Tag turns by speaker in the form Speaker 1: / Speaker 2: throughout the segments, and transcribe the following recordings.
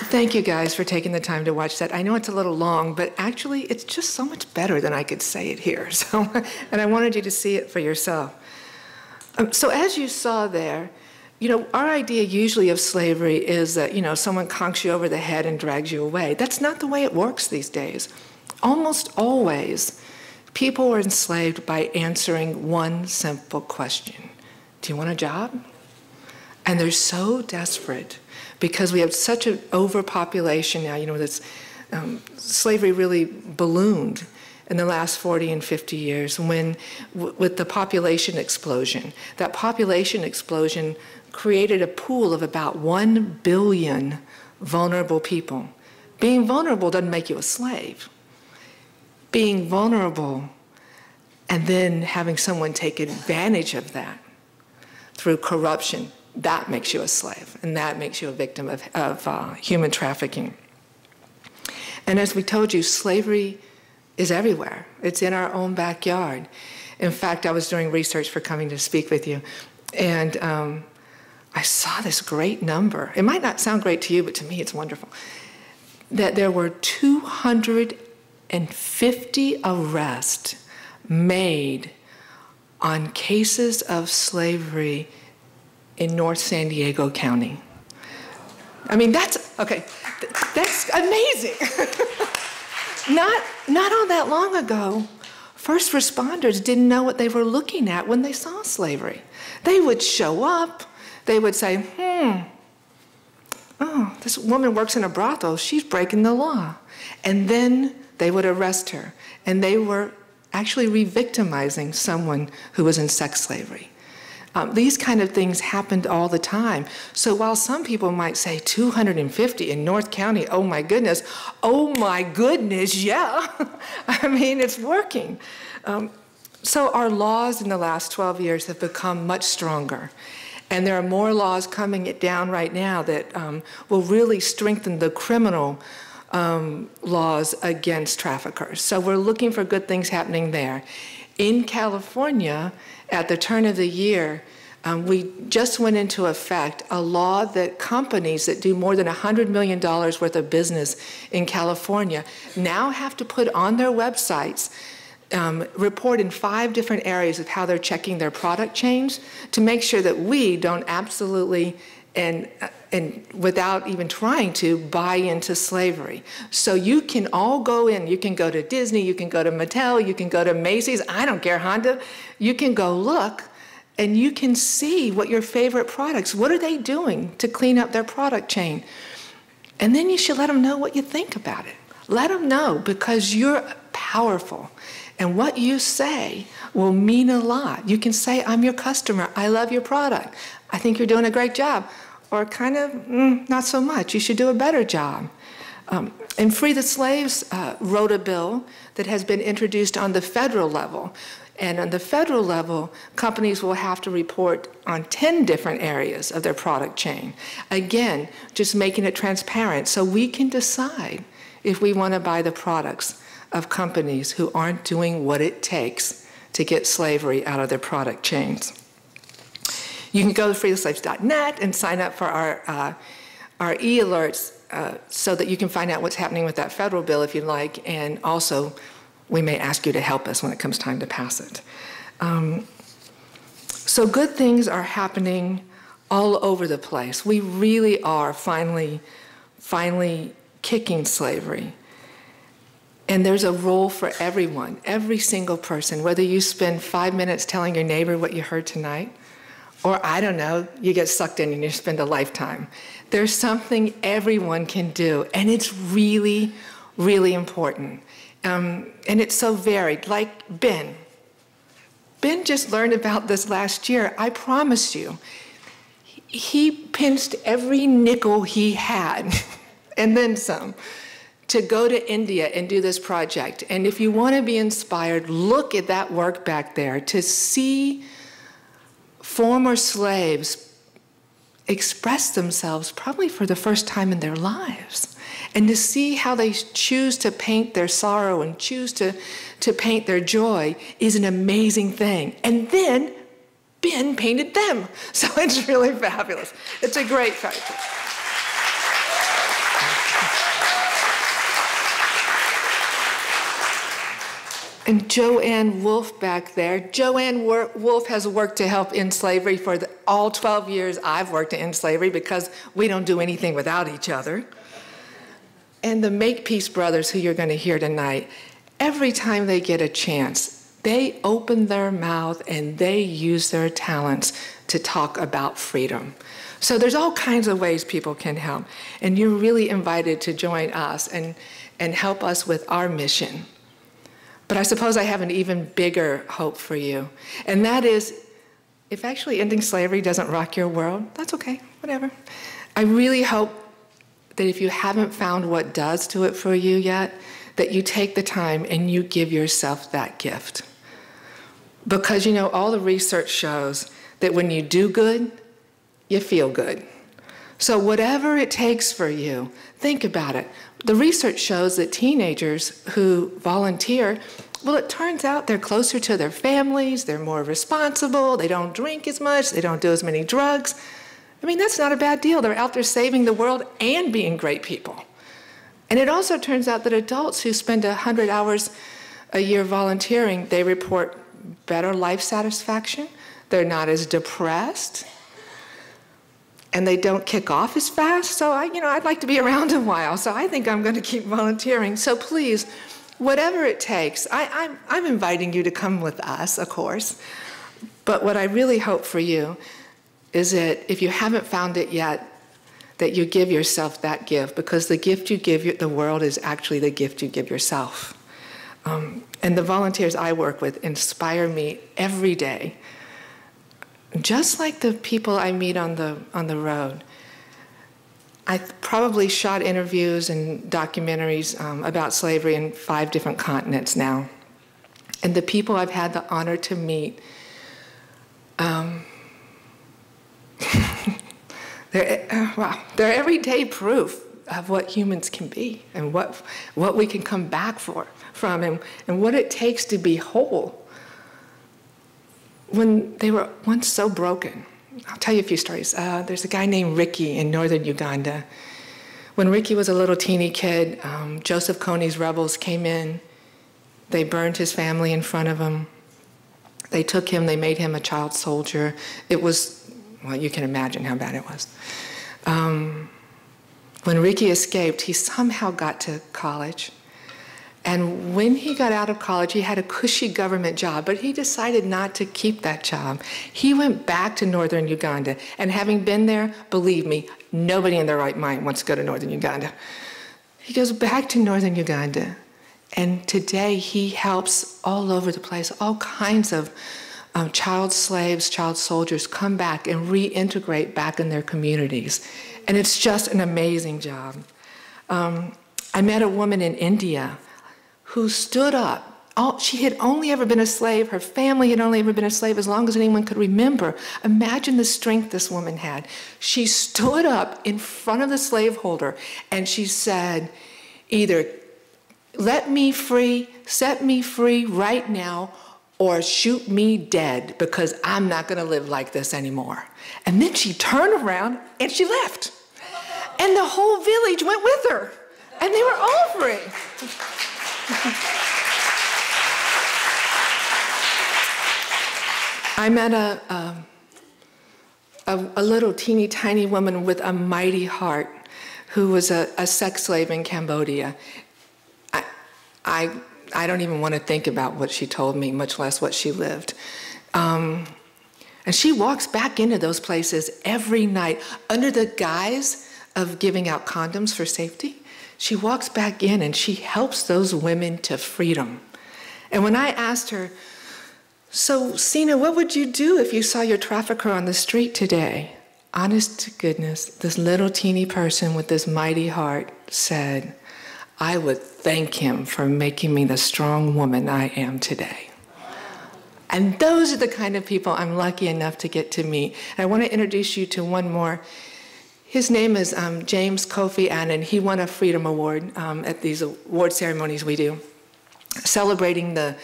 Speaker 1: Thank you guys for taking the time to watch that. I know it's a little long, but actually it's just so much better than I could say it here. So, and I wanted you to see it for yourself. So as you saw there, our idea usually of slavery is that, someone conks you over the head and drags you away. That's not the way it works these days. Almost always, people were enslaved by answering one simple question. Do you want a job? And they're so desperate because we have such an overpopulation now. This slavery really ballooned in the last 40 and 50 years with the population explosion. That population explosion created a pool of about 1 billion vulnerable people. Being vulnerable doesn't make you a slave. Being vulnerable and then having someone take advantage of that through corruption, that makes you a slave, and that makes you a victim of human trafficking. And as we told you, slavery is everywhere. It's in our own backyard. In fact, I was doing research for coming to speak with you, and I saw this great number. It might not sound great to you, but to me it's wonderful. That there were 250 arrests made on cases of slavery in North San Diego County. I mean, that's amazing. Not all that long ago, first responders didn't know what they were looking at when they saw slavery. They would show up, they would say, oh, this woman works in a brothel, she's breaking the law. And then they would arrest her. And they were actually re-victimizing someone who was in sex slavery. These kind of things happened all the time. So while some people might say 250 in North County, oh my goodness, yeah. I mean, it's working. So our laws in the last 12 years have become much stronger. And there are more laws coming down right now that will really strengthen the criminal laws against traffickers. So we're looking for good things happening there. In California, at the turn of the year, we just went into effect a law that companies that do more than $100 million worth of business in California now have to put on their websites report in 5 different areas of how they're checking their product chains to make sure that we don't absolutely and without even trying to buy into slavery. So you can all go in, you can go to Disney, you can go to Mattel, you can go to Macy's, I don't care, Honda, you can go look and you can see what your favorite products, what are they doing to clean up their product chain? And then you should let them know what you think about it. Let them know, because you're powerful. And what you say will mean a lot. You can say, I'm your customer, I love your product, I think you're doing a great job. Or kind of, not so much, you should do a better job. And Free the Slaves wrote a bill that has been introduced on the federal level. And on the federal level, companies will have to report on 10 different areas of their product chain. Again, just making it transparent so we can decide if we want to buy the products of companies who aren't doing what it takes to get slavery out of their product chains. You can go to freetheslaves.net and sign up for our e-alerts so that you can find out what's happening with that federal bill if you'd like, and also we may ask you to help us when it comes time to pass it. So good things are happening all over the place. We really are finally kicking slavery. And there's a role for everyone, every single person, whether you spend 5 minutes telling your neighbor what you heard tonight, or I don't know, you get sucked in and you spend a lifetime. There's something everyone can do, and it's really, really important. And it's so varied, like Ben. Ben just learned about this last year. I promise you, he pinched every nickel he had, and then some, to go to India and do this project. And if you want to be inspired, look at that work back there to see former slaves express themselves probably for the first time in their lives, and to see how they choose to paint their sorrow and choose to paint their joy is an amazing thing. And then Ben painted them. So it's really fabulous. It's a great project. And Joanne Wolfe back there. Joanne Wolfe has worked to help end slavery for all 12 years I've worked to end slavery, because we don't do anything without each other. And the Makepeace brothers, who you're going to hear tonight, every time they get a chance, they open their mouth and they use their talents to talk about freedom. So there's all kinds of ways people can help. And you're really invited to join us and help us with our mission. But I suppose I have an even bigger hope for you. And that is, if actually ending slavery doesn't rock your world, that's okay, whatever. I really hope that if you haven't found what does do it for you yet, that you take the time and you give yourself that gift. Because, you know, all the research shows that when you do good, you feel good. So whatever it takes for you, think about it. The research shows that teenagers who volunteer, well, it turns out they're closer to their families, they're more responsible, they don't drink as much, they don't do as many drugs. I mean, that's not a bad deal. They're out there saving the world and being great people. And it also turns out that adults who spend 100 hours a year volunteering, they report better life satisfaction, they're not as depressed, and they don't kick off as fast. So I'd like to be around a while, so I think I'm going to keep volunteering. So please, whatever it takes, I'm inviting you to come with us, of course. But what I really hope for you is that if you haven't found it yet, that you give yourself that gift, because the gift you give the world is actually the gift you give yourself. And the volunteers I work with inspire me every day, just like the people I meet on the road. I probably shot interviews and documentaries about slavery in 5 different continents now. And the people I've had the honor to meet, they're everyday proof of what humans can be and what we can come back from and what it takes to be whole when they were once so broken. I'll tell you a few stories. There's a guy named Ricky in northern Uganda. When Ricky was a little teeny kid, Joseph Kony's rebels came in. They burned his family in front of him. They took him, they made him a child soldier. It was, well, you can imagine how bad it was. When Ricky escaped, he somehow got to college. And when he got out of college, he had a cushy government job, but he decided not to keep that job. He went back to northern Uganda, and having been there, believe me, nobody in their right mind wants to go to northern Uganda. He goes back to northern Uganda, and today he helps all over the place, all kinds of child slaves, child soldiers come back and reintegrate back in their communities. And it's just an amazing job. I met a woman in India who stood up. She had only ever been a slave. Her family had only ever been a slave as long as anyone could remember. Imagine the strength this woman had. She stood up in front of the slaveholder and she said, either let me free, set me free right now, or shoot me dead, because I'm not going to live like this anymore. And then she turned around and she left. And the whole village went with her. And they were all free. I met a little teeny tiny woman with a mighty heart who was a sex slave in Cambodia. I don't even want to think about what she told me, much less what she lived. And she walks back into those places every night under the guise of giving out condoms for safety. She walks back in and she helps those women to freedom. And when I asked her, so Sina, what would you do if you saw your trafficker on the street today? Honest to goodness, this little teeny person with this mighty heart said, I would thank him for making me the strong woman I am today. And those are the kind of people I'm lucky enough to get to meet. And I want to introduce you to one more. His name is James Kofi Annan. He won a Freedom Award at these award ceremonies we do, celebrating the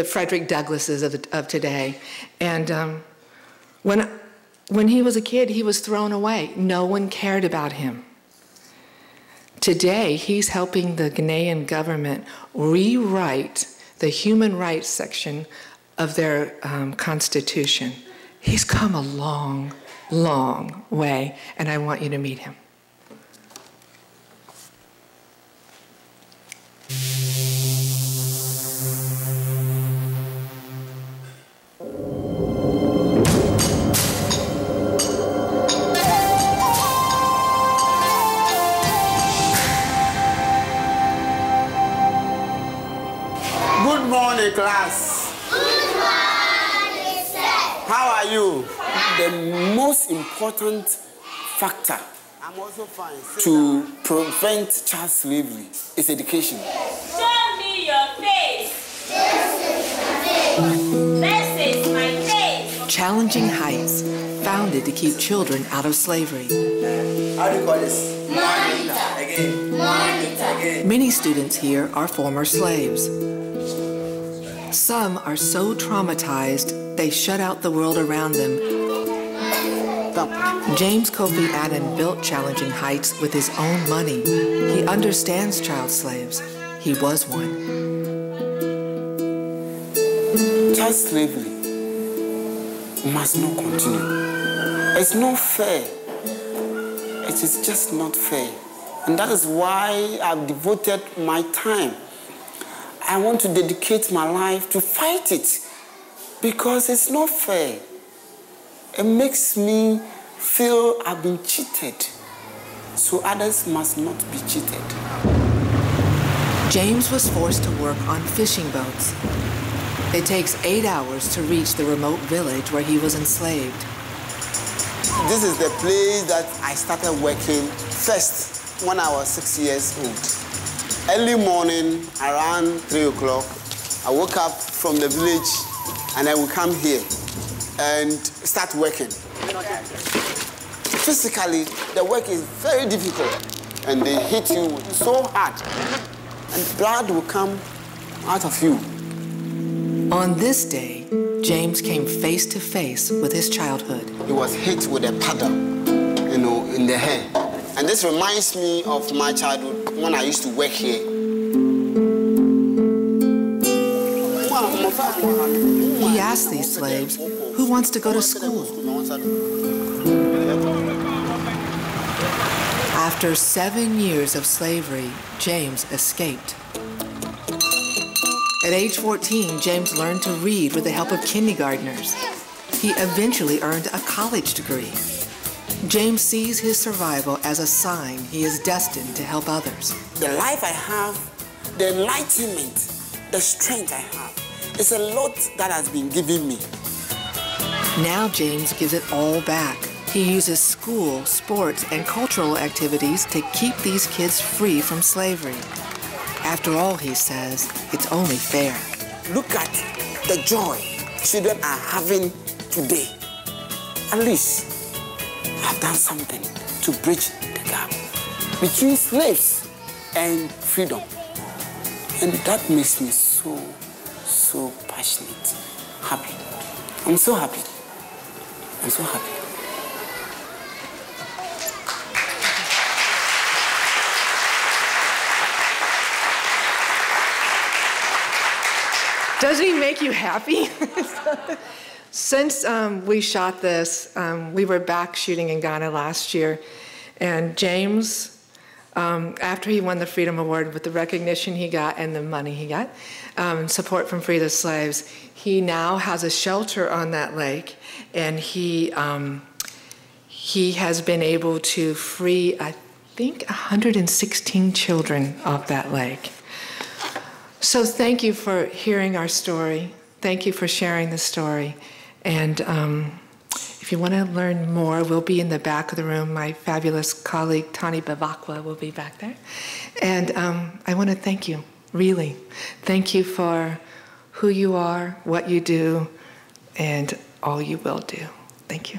Speaker 1: Frederick Douglasses of today. And when he was a kid, he was thrown away. No one cared about him. Today, he's helping the Ghanaian government rewrite the human rights section of their Constitution. He's come a long, long way, and I want you to meet him.
Speaker 2: Good morning, class.
Speaker 3: Good morning, sir.
Speaker 2: How are you? The most important factor I'm also fine. To prevent child slavery is education.
Speaker 3: Show me your face. This is my face.
Speaker 1: Challenging Heights, founded to keep children out of slavery.
Speaker 2: How do you call this?
Speaker 3: Monitor.
Speaker 2: Again.
Speaker 3: Monitor.
Speaker 2: Again.
Speaker 1: Many students here are former slaves. Some are so traumatized, they shut out the world around them. James Kofi Annan built Challenging Heights with his own money. He understands child slaves. He was one.
Speaker 2: Child slavery must not continue. It's not fair. It is just not fair. And that is why I've devoted my time. I want to dedicate my life to fight it because it's not fair. It makes me feel I've been cheated, so others must not be cheated.
Speaker 1: James was forced to work on fishing boats. It takes 8 hours to reach the remote village where he was enslaved.
Speaker 2: This is the place that I started working first when I was 6 years old. Early morning, around 3 o'clock, I woke up from the village and I would come here and start working. Physically, the work is very difficult and they hit you so hard and blood will come out of you.
Speaker 1: On this day, James came face to face with his childhood.
Speaker 2: He was hit with a paddle, in the head. And this reminds me of my childhood when I used to work here.
Speaker 1: He asked these slaves, who wants to go to school? After 7 years of slavery, James escaped. At age 14, James learned to read with the help of kindergartners. He eventually earned a college degree. James sees his survival as a sign he is destined to help others.
Speaker 2: The life I have, the enlightenment, the strength I have, it's a lot that has been given me.
Speaker 1: Now James gives it all back. He uses school, sports, and cultural activities to keep these kids free from slavery. After all, he says, it's only fair.
Speaker 2: Look at the joy children are having today. At least I've done something to bridge the gap between slaves and freedom. And that makes me so passionate, happy. I'm so happy. I'm so happy.
Speaker 1: Doesn't he make you happy? Since we shot this, we were back shooting in Ghana last year, and James, after he won the Freedom Award with the recognition he got and the money he got, support from Free the Slaves, he now has a shelter on that lake, and he has been able to free, I think, 116 children off that lake. So thank you for hearing our story. Thank you for sharing the story. And if you want to learn more, we'll be in the back of the room. My fabulous colleague, Tani Bavakwa, will be back there. And I want to thank you, really. Thank you for who you are, what you do, and all you will do. Thank you.